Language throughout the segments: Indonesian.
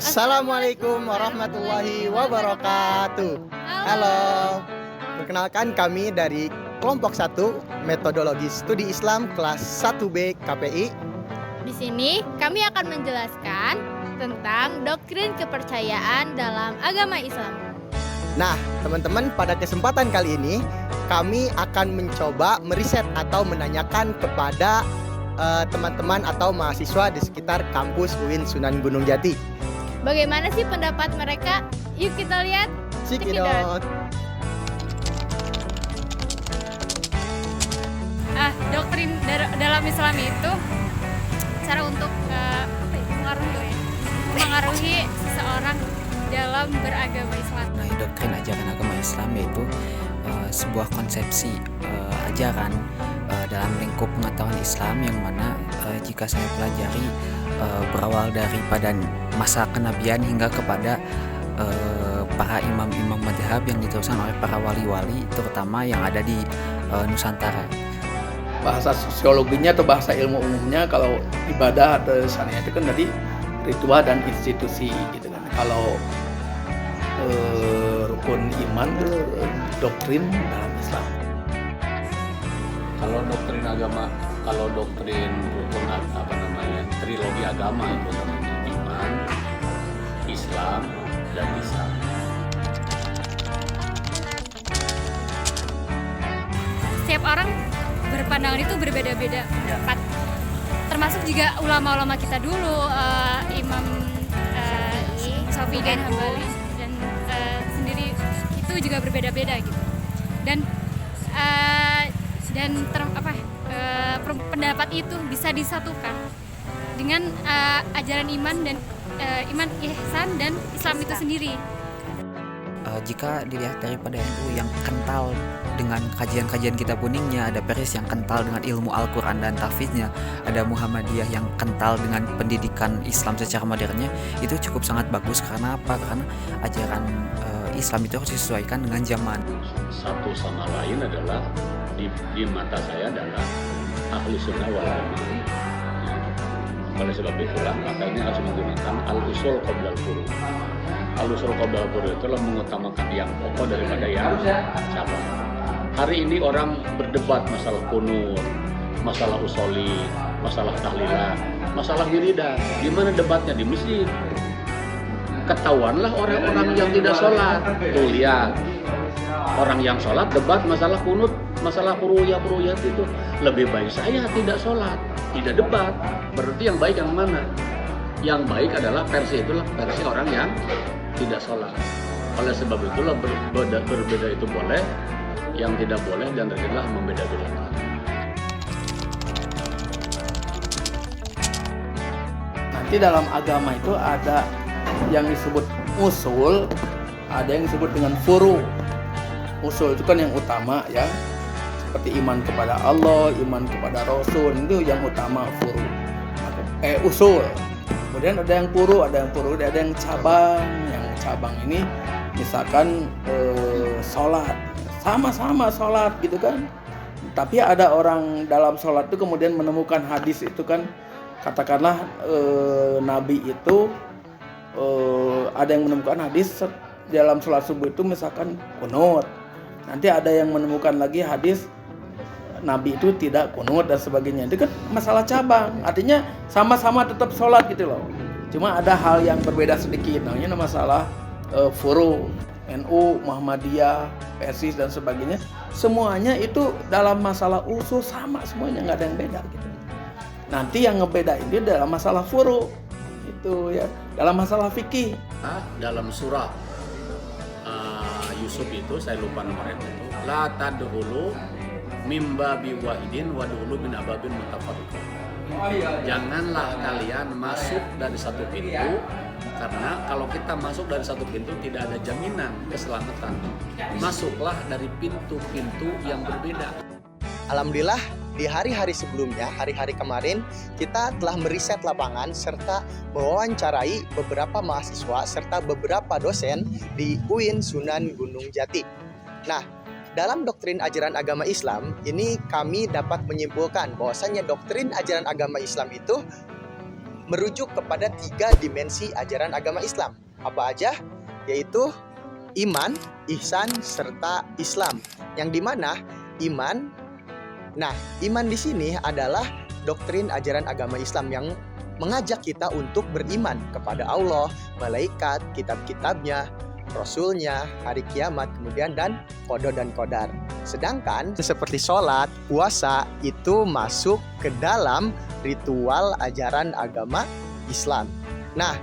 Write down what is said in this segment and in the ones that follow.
Assalamualaikum warahmatullahi wabarakatuh. Halo. Perkenalkan kami dari kelompok 1 Metodologi Studi Islam kelas 1B KPI. Di sini kami akan menjelaskan tentang doktrin kepercayaan dalam agama Islam. Nah, teman-teman, pada kesempatan kali ini kami akan mencoba meriset atau menanyakan kepada teman-teman atau mahasiswa di sekitar kampus UIN Sunan Gunung Jati. Bagaimana sih pendapat mereka? Yuk kita lihat. Cikidot. Doktrin dalam Islam itu cara untuk mengaruhi seseorang dalam beragama Islam. Nah, doktrin ajaran agama Islam yaitu sebuah konsepsi ajaran dalam lingkup pengetahuan Islam yang mana jika saya pelajari berawal daripada masa kenabian hingga kepada para imam-imam madhab yang diteruskan oleh para wali-wali terutama yang ada di Nusantara. Bahasa sosiologinya atau bahasa ilmu umumnya kalau ibadah atau sana itu kan tadi ritual dan institusi gitu kan. Kalau rukun iman itu doktrin dalam Islam. Kalau doktrin rukun trilogi agama itu namanya iman, Islam, dan ihsan. Setiap orang berpandangan itu berbeda-beda pendapat. Termasuk juga ulama-ulama kita dulu, Imam Syafi'i dan Hambali dan sendiri itu juga berbeda-beda gitu. Pendapat itu bisa disatukan dengan ajaran iman dan iman ihsan dan Islam itu sendiri. Jika dilihat daripada NU yang kental dengan kajian-kajian kitab kuningnya, ada Peris yang kental dengan ilmu Al-Quran dan tahfidznya, ada Muhammadiyah yang kental dengan pendidikan Islam secara modernnya, itu cukup sangat bagus. Karena apa? Karena ajaran Islam itu harus disesuaikan dengan zaman. Satu sama lain adalah di mata saya adalah ahlu sunnah wal jamaah. Oleh sebab itulah maka ini harus menggunakan al-usul qabla al-furu'. Al-usul qabla al-furu' itu adalah mengutamakan yang pokok daripada yang cabang. Hari ini orang berdebat masalah kunut, masalah usoli, masalah tahlilah, masalah wiridan. Di mana debatnya? Di masjid. Ketahuanlah orang-orang yang tidak sholat. Tuh lihat, orang yang sholat debat masalah kunut, masalah kuruyat itu. Lebih baik saya tidak sholat, tidak debat. Berarti yang baik yang mana? Yang baik adalah versi orang yang tidak sholat. Oleh sebab itulah berbeda itu boleh, yang tidak boleh dan adalah membeda-bedakan. Nanti dalam agama itu ada yang disebut usul, ada yang disebut dengan furu. Usul itu kan yang utama ya, seperti iman kepada Allah, iman kepada Rasul, itu yang utama furu. Usul. Kemudian ada yang furu, ada yang cabang. Yang cabang ini misalkan sholat, sama-sama sholat gitu kan. Tapi ada orang dalam sholat itu kemudian menemukan hadis itu kan, katakanlah Nabi itu ada yang menemukan hadis dalam sholat subuh itu misalkan kunut. Nanti ada yang menemukan lagi hadis Nabi itu tidak kunut dan sebagainya. Itu kan masalah cabang. Artinya sama-sama tetap sholat gitu loh. Cuma ada hal yang berbeda sedikit. Namanya masalah furu, NU, Muhammadiyah, PSIS dan sebagainya. Semuanya itu dalam masalah usul sama semuanya, nggak ada yang beda gitu. Nanti yang ngebedain dia dalam masalah furu. Itu ya, dalam masalah fikih. Dalam surah Yusuf itu, saya lupa nomornya itu, la tadkhulu mimba biwahidin wadkhulu min ababin mutafarriqah. Janganlah kalian masuk dari satu pintu, karena kalau kita masuk dari satu pintu tidak ada jaminan keselamatan. Masuklah dari pintu-pintu yang berbeda. Alhamdulillah, di hari-hari sebelumnya, hari-hari kemarin, kita telah meriset lapangan serta mewawancarai beberapa mahasiswa serta beberapa dosen di UIN Sunan Gunung Jati. Nah, dalam doktrin ajaran agama Islam, ini kami dapat menyimpulkan bahwasannya doktrin ajaran agama Islam itu merujuk kepada 3 dimensi ajaran agama Islam. Apa aja? Yaitu iman, ihsan, serta Islam. Yang dimana iman, iman di sini adalah doktrin ajaran agama Islam yang mengajak kita untuk beriman kepada Allah, malaikat, kitab-kitabnya, Rasulnya, hari kiamat, kemudian dan qada dan qadar. Sedangkan seperti sholat, puasa itu masuk ke dalam ritual ajaran agama Islam. Nah,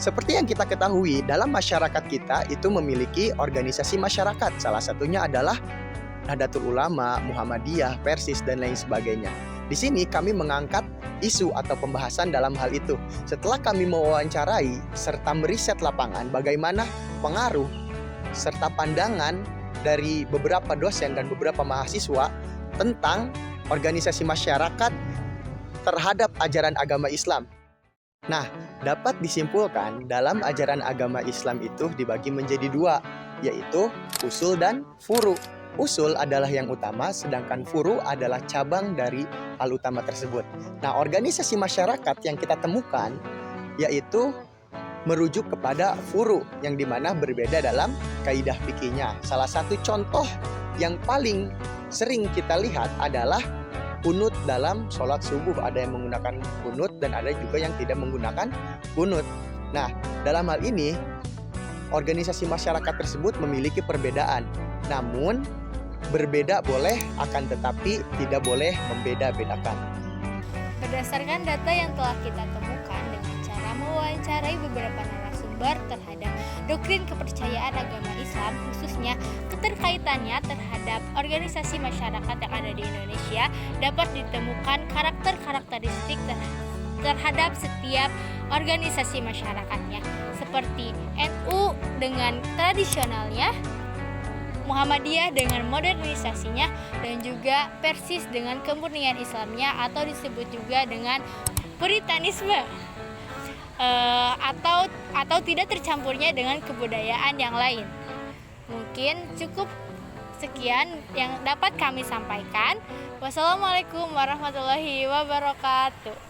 seperti yang kita ketahui, dalam masyarakat kita itu memiliki organisasi masyarakat. Salah satunya adalah Nahdlatul Ulama, Muhammadiyah, Persis, dan lain sebagainya. Di sini kami mengangkat isu atau pembahasan dalam hal itu. Setelah kami mewawancarai serta meriset lapangan bagaimana pengaruh serta pandangan dari beberapa dosen dan beberapa mahasiswa tentang organisasi masyarakat terhadap ajaran agama Islam. Nah, dapat disimpulkan dalam ajaran agama Islam itu dibagi menjadi 2, yaitu usul dan furu. Usul adalah yang utama, sedangkan furu adalah cabang dari hal utama tersebut. Nah, organisasi masyarakat yang kita temukan yaitu merujuk kepada furu, yang dimana berbeda dalam kaidah fikihnya. Salah satu contoh yang paling sering kita lihat adalah kunut dalam sholat subuh. Ada yang menggunakan kunut dan ada juga yang tidak menggunakan kunut. Nah, dalam hal ini organisasi masyarakat tersebut memiliki perbedaan. Namun berbeda boleh, akan tetapi tidak boleh membeda-bedakan. Berdasarkan data yang telah kita temukan dengan cara mewawancarai beberapa narasumber terhadap doktrin kepercayaan agama Islam, khususnya keterkaitannya terhadap organisasi masyarakat yang ada di Indonesia, dapat ditemukan karakteristik terhadap setiap organisasi masyarakatnya, seperti NU dengan tradisionalnya, Muhammadiyah dengan modernisasinya, dan juga Persis dengan kemurnian Islamnya, atau disebut juga dengan Puritanisme, atau tidak tercampurnya dengan kebudayaan yang lain. Mungkin cukup sekian yang dapat kami sampaikan. Wassalamualaikum warahmatullahi wabarakatuh.